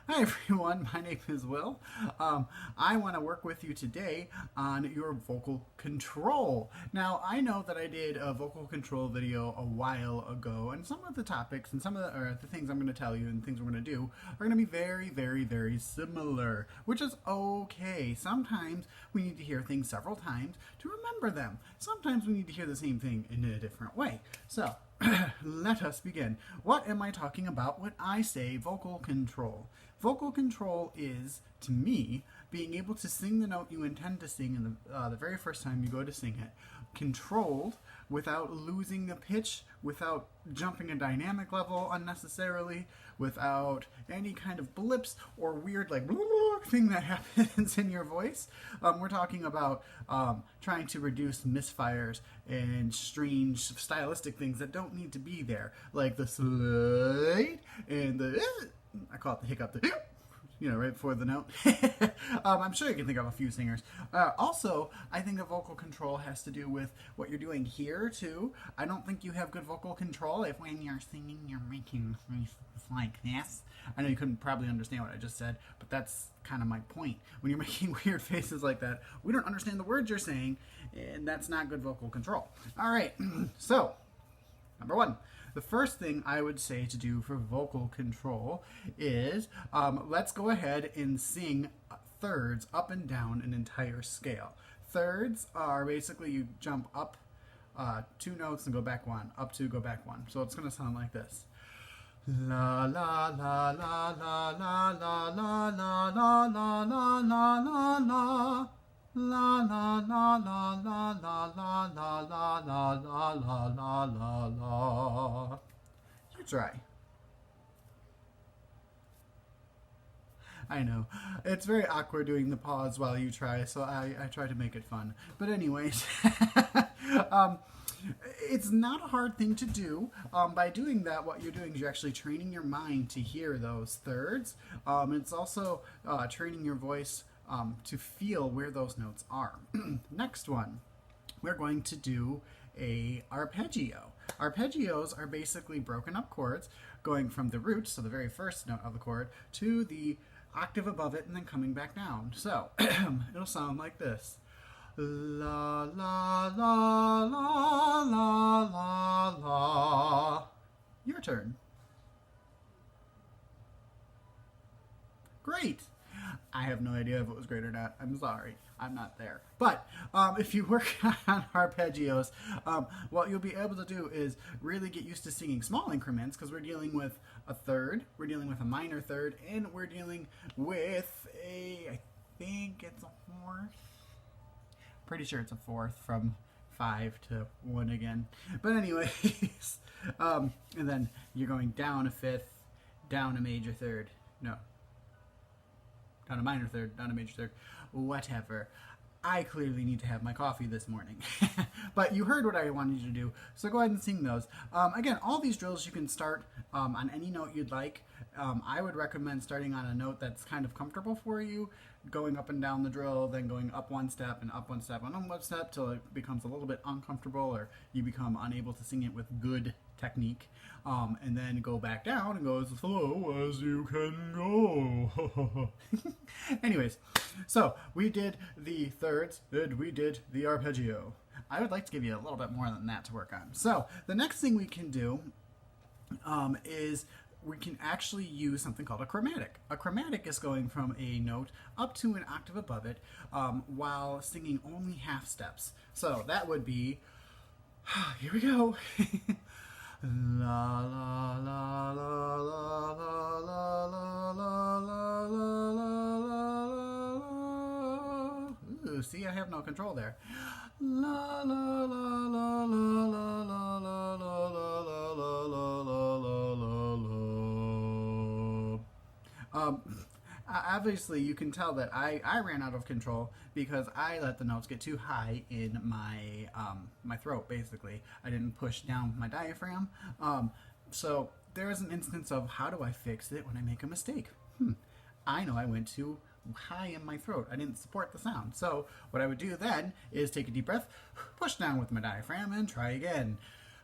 Hi everyone, my name is Will. I want to work with you today on your vocal control. Now, I know that I did a vocal control video a while ago, and some of the topics and some of the things I'm going to tell you and things we're going to do are going to be very, very, very similar, which is okay. Sometimes we need to hear things several times to remember them. Sometimes we need to hear the same thing in a different way. So, let us begin. What am I talking about when I say vocal control? Vocal control is, to me, being able to sing the note you intend to sing in the very first time you go to sing it, controlled without losing the pitch, without jumping a dynamic level unnecessarily, without any kind of blips or weird like thing that happens in your voice. We're talking about trying to reduce misfires and strange stylistic things that don't need to be there, like the slide and the I call it the hiccup, right before the note. I'm sure you can think of a few singers. Also, I think that vocal control has to do with what you're doing here, too. I don't think you have good vocal control if when you're singing, you're making faces like this. I know you couldn't probably understand what I just said, but that's kind of my point. When you're making weird faces like that, we don't understand the words you're saying, and that's not good vocal control. All right, so, number one. The first thing I would say to do for vocal control is let's go ahead and sing thirds up and down an entire scale. Thirds are basically you jump up two notes and go back one, up two, go back one. So it's going to sound like this. La la la la la la la la la la la la la la. La la la la la la la la la la la la la la. You try. I know. It's very awkward doing the pause while you try, so I try to make it fun. But anyways, it's not a hard thing to do. By doing that, what you're doing is you're actually training your mind to hear those thirds. It's also training your voice to feel where those notes are. Next one, we're going to do a arpeggio. Arpeggios are basically broken up chords going from the root, so the very first note of the chord, to the octave above it and then coming back down. So it'll sound like this. La la la la la la la. Your turn. Great. I have no idea if it was great or not. I'm sorry. I'm not there. But if you work on arpeggios, what you'll be able to do is really get used to singing small increments because we're dealing with a third, we're dealing with a minor third, and we're dealing with I think it's a fourth. Pretty sure it's a fourth from 5 to 1 again. But anyways, and then you're going down a fifth, down a major third. No. Down a minor third, down a major third, whatever. I clearly need to have my coffee this morning. But you heard what I wanted you to do, so go ahead and sing those. Again, all these drills you can start on any note you'd like. I would recommend starting on a note that's kind of comfortable for you, going up and down the drill, then going up one step and up one step and one step till it becomes a little bit uncomfortable or you become unable to sing it with good technique, and then go back down and go as slow as you can go. Anyways, so we did the thirds and we did the arpeggio. I would like to give you a little bit more than that to work on. So the next thing we can do is we can actually use something called a chromatic. A chromatic is going from a note up to an octave above it while singing only half steps. So that would be, here we go. La la la la la la la la la la la la. Ooh, see, I have no control there. La la la la la la la la la la la la la la. Obviously, you can tell that I ran out of control because I let the notes get too high in my my throat, basically. I didn't push down my diaphragm. So there is an instance of how do I fix it when I make a mistake? I know I went too high in my throat. I didn't support the sound. So what I would do then is take a deep breath, push down with my diaphragm, and try again.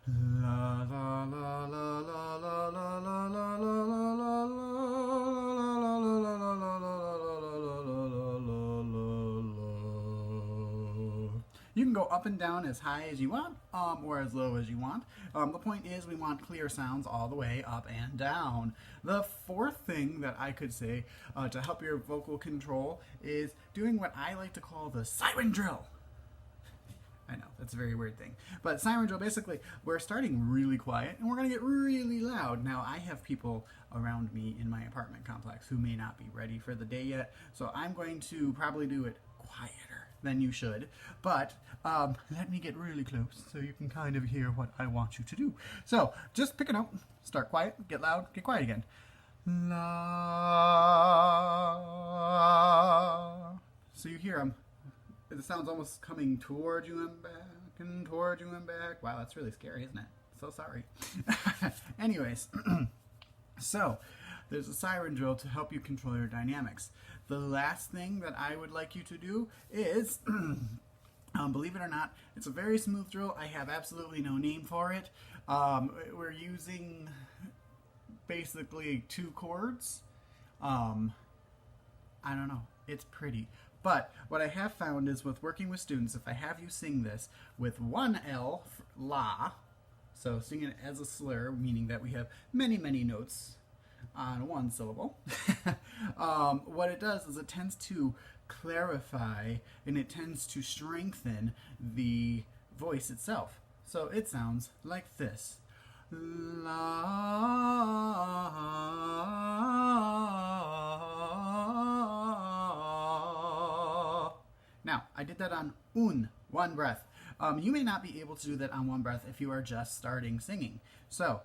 La la la la la la la la la la la la la la can go up and down as high as you want, or as low as you want. The point is we want clear sounds all the way up and down. The fourth thing that I could say to help your vocal control is doing what I like to call the siren drill. I know, that's a very weird thing. But siren drill, basically, we're starting really quiet and we're going to get really loud. Now, I have people around me in my apartment complex who may not be ready for the day yet, so I'm going to probably do it quieter than you should. But let me get really close so you can kind of hear what I want you to do. So, just pick a note, start quiet, get loud, get quiet again. La. So you hear them. The sound's almost coming toward you and back and toward you and back. Wow, that's really scary, isn't it? So sorry. Anyways, so there's a siren drill to help you control your dynamics. The last thing that I would like you to do is, believe it or not, it's a very smooth drill. I have absolutely no name for it. We're using basically 2 chords. I don't know. It's pretty. But what I have found is with working with students, if I have you sing this with one L, la, so sing it as a slur, meaning that we have many notes on one syllable, what it does is it tends to clarify and it tends to strengthen the voice itself. So it sounds like this. La. Now, I did that on one breath. You may not be able to do that on one breath if you are just starting singing. So,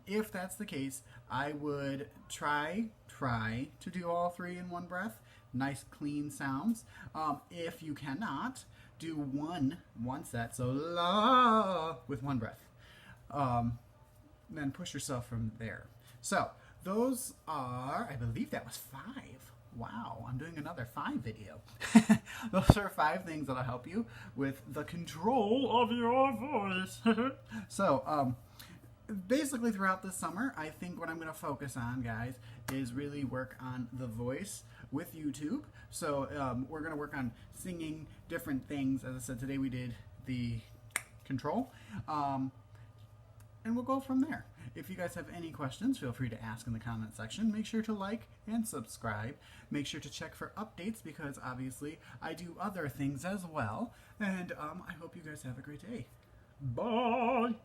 if that's the case, I would try to do all 3 in one breath. Nice, clean sounds. If you cannot, do one set, so la, with one breath. Then push yourself from there. So, those are, I believe that was 5. Wow, I'm doing another 5 video. Those are 5 things that'll help you with the control of your voice. So, basically throughout this summer, I think what I'm going to focus on, guys, is really work on the voice with YouTube. So, we're going to work on singing different things. As I said, today we did the control. And we'll go from there. If you guys have any questions, feel free to ask in the comment section. Make sure to like and subscribe. Make sure to check for updates because obviously I do other things as well. And I hope you guys have a great day. Bye!